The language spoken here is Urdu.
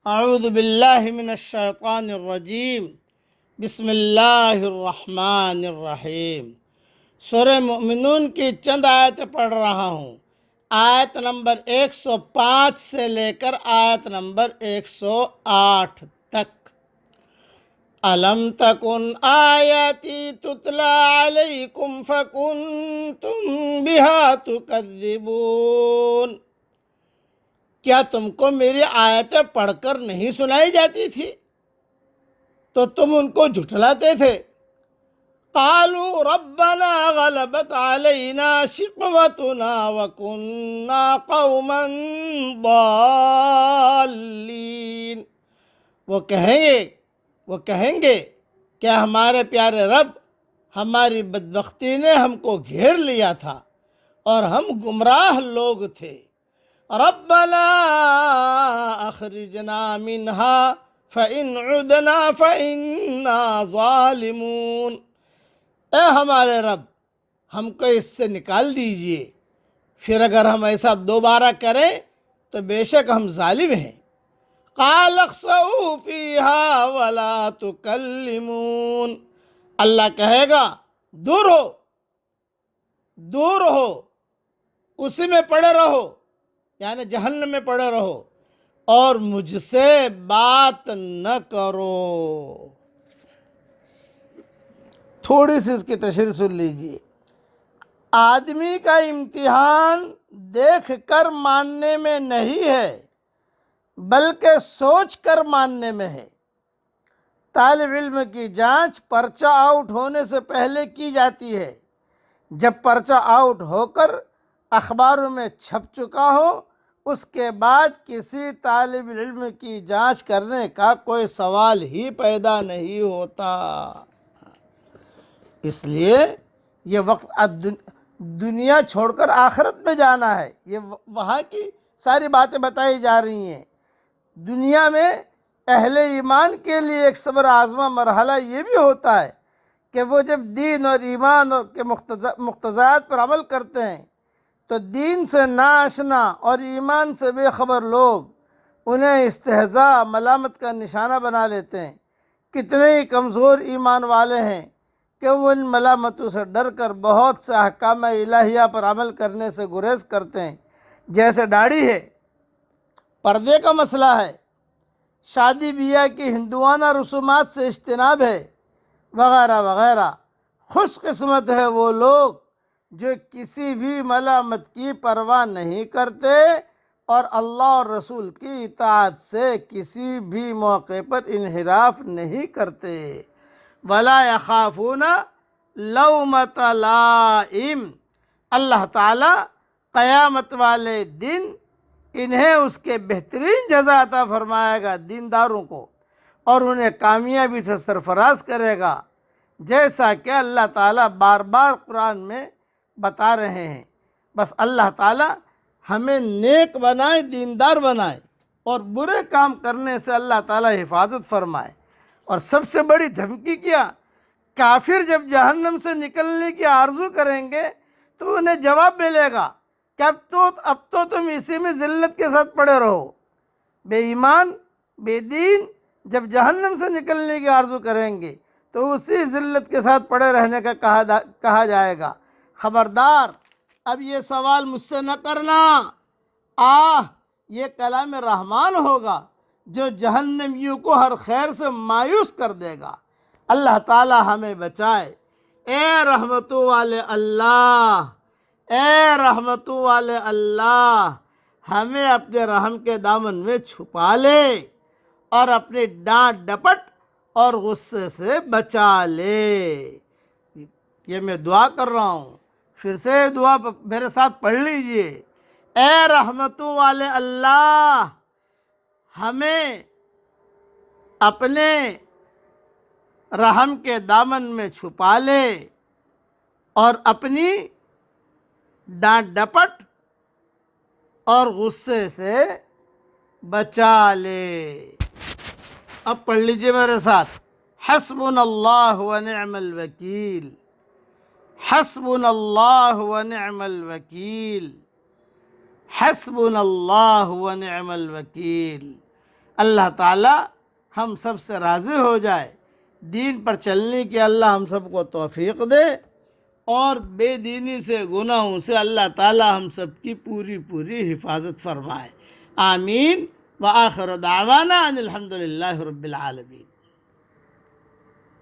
اعوذ باللہ من الشیطان الرجیم بسم اللہ الرحمن الرحیم۔ سورہ مومنون کی چند آیتیں پڑھ رہا ہوں۔ آیت نمبر 105 سے لے کر آیت نمبر 108 تک۔ الم تکن آیاتی تتلی علیکم فکنتم بہا تکذبون۔ کیا تم کو میری آیتیں پڑھ کر نہیں سنائی جاتی تھی تو تم ان کو جھٹلاتے تھے؟ قالوا ربنا غلبت علینا شقوتنا وکنا قوما ضالین۔ وہ کہیں گے کہ ہمارے پیارے رب، ہماری بدبختی نے ہم کو گھیر لیا تھا اور ہم گمراہ لوگ تھے۔ ربنا اخرجنا منها فإن عدنا فإنا ظالمون۔ اے ہمارے رب، ہم کو اس سے نکال دیجئے، پھر اگر ہم ایسا دوبارہ کریں تو بے شک ہم ظالم ہیں۔ قال اخسئوا فیہا ولا تکلمون۔ اللہ کہے گا دور ہو، اسی میں پڑے رہو، یعنی جہنم میں پڑے رہو اور مجھ سے بات نہ کرو۔ تھوڑی سی اس کی تشریح سن لیجیے۔ آدمی کا امتحان دیکھ کر ماننے میں نہیں ہے بلکہ سوچ کر ماننے میں ہے۔ طالب علم کی جانچ پرچہ آؤٹ ہونے سے پہلے کی جاتی ہے۔ جب پرچہ آؤٹ ہو کر اخباروں میں چھپ چکا ہو، اس کے بعد کسی طالب علم کی جانچ کرنے کا کوئی سوال ہی پیدا نہیں ہوتا۔ اس لیے یہ وقت دنیا چھوڑ کر آخرت میں جانا ہے۔ یہ وہاں کی ساری باتیں بتائی جا رہی ہیں۔ دنیا میں اہل ایمان کے لیے ایک صبر آزما مرحلہ یہ بھی ہوتا ہے کہ وہ جب دین اور ایمان کے مقتضیات پر عمل کرتے ہیں تو دین سے ناآشنا اور ایمان سے بے خبر لوگ انہیں استہزاء، ملامت کا نشانہ بنا لیتے ہیں۔ کتنے ہی کمزور ایمان والے ہیں کہ وہ ان ملامتوں سے ڈر کر بہت سے احکام الہیہ پر عمل کرنے سے گریز کرتے ہیں، جیسے داڑھی ہے، پردے کا مسئلہ ہے، شادی بیاہ کی ہندوانہ رسومات سے اجتناب ہے، وغیرہ وغیرہ۔ خوش قسمت ہے وہ لوگ جو کسی بھی ملامت کی پرواہ نہیں کرتے اور اللہ اور رسول کی اطاعت سے کسی بھی موقع پر انحراف نہیں کرتے۔ وَلَا يَخَافُونَ لَوْمَةَ لَائِمٍ۔ اللہ تعالیٰ قیامت والے دن انہیں اس کے بہترین جزا عطا فرمائے گا، دینداروں کو، اور انہیں کامیابی سے سرفراز کرے گا، جیسا کہ اللہ تعالیٰ بار بار قرآن میں بتا رہے ہیں۔ بس اللہ تعالیٰ ہمیں نیک بنائے، دیندار بنائے، اور برے کام کرنے سے اللہ تعالیٰ حفاظت فرمائے۔ اور سب سے بڑی دھمکی کیا؟ کافر جب جہنم سے نکلنے کی آرزو کریں گے تو انہیں جواب ملے گا کہ اب تو تم اسی میں ذلت کے ساتھ پڑے رہو۔ بے ایمان، بے دین جب جہنم سے نکلنے کی آرزو کریں گے تو اسی ذلت کے ساتھ پڑے رہنے کا کہا جائے گا۔ خبردار، اب یہ سوال مجھ سے نہ کرنا۔ یہ کلام رحمان ہوگا جو جہنمیوں کو ہر خیر سے مایوس کر دے گا۔ اللہ تعالی ہمیں بچائے۔ اے رحمتوں والے اللہ، اے رحمتوں والے اللہ، ہمیں اپنے رحم کے دامن میں چھپا لے اور اپنی ڈانٹ ڈپٹ اور غصے سے بچا لے۔ یہ میں دعا کر رہا ہوں، پھر سے دعا میرے ساتھ پڑھ لیجئے۔ اے رحمتوں والے اللہ، ہمیں اپنے رحم کے دامن میں چھپا لے اور اپنی ڈانٹ ڈپٹ اور غصے سے بچا لے۔ اب پڑھ لیجئے میرے ساتھ۔ حسبنا اللہ ونعم الوکیل، حسبنا اللہ ونعم الوکیل، حسبنا اللہ ونعم الوکیل۔ اللہ تعالی ہم سب سے راضی ہو جائے، دین پر چلنے کی اللہ ہم سب کو توفیق دے، اور بے دینی سے، گناہوں سے اللہ تعالی ہم سب کی پوری پوری حفاظت فرمائے۔ آمین۔ وآخر دعوانا ان الحمد للہ رب العالمین۔